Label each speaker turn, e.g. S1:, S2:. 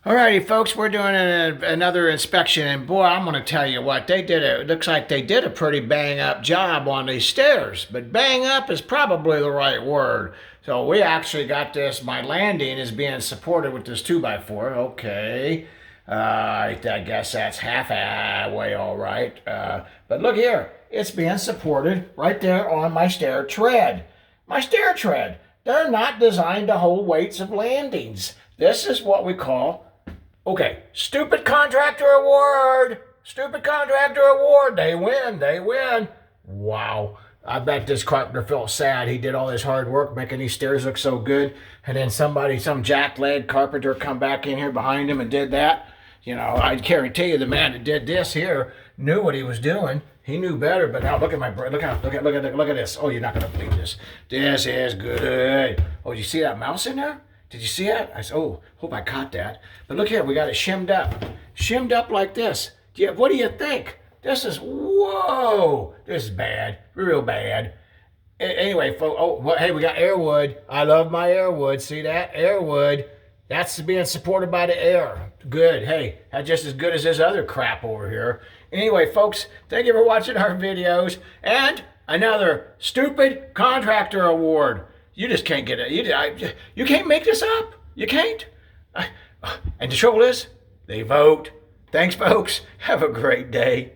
S1: Alrighty, folks, we're doing another inspection, and boy, I'm going to tell you what they did. It looks like they did a pretty bang up job on these stairs, but bang up is probably the right word. So we actually got this. My landing is being supported with this 2x4. Okay, I guess that's halfway all right. But look here, it's being supported right there on my stair tread. My stair tread. They're not designed to hold weights of landings. This is what we call. Okay, stupid contractor award. Stupid contractor award. They win. They win. Wow. I bet this carpenter felt sad. He did all this hard work making these stairs look so good. And then some jackleg carpenter come back in here behind him and did that. You know, I guarantee you the man that did this here knew what he was doing. He knew better, but now look at look at this. Oh, you're not gonna believe this. This is good. Oh, did you see that mouse in there? Did you see that? I said, oh, hope I caught that. But look here, we got it shimmed up like this. What do you think? This is, whoa, this is bad, real bad. Anyway, folks, hey, we got airwood. I love my airwood. See that? Airwood. That's being supported by the air. Good. Hey, that's just as good as this other crap over here. Anyway, folks, thank you for watching our videos. And another stupid contractor award. You just can't get it. You can't make this up. You can't. And the trouble is, they vote. Thanks, folks. Have a great day.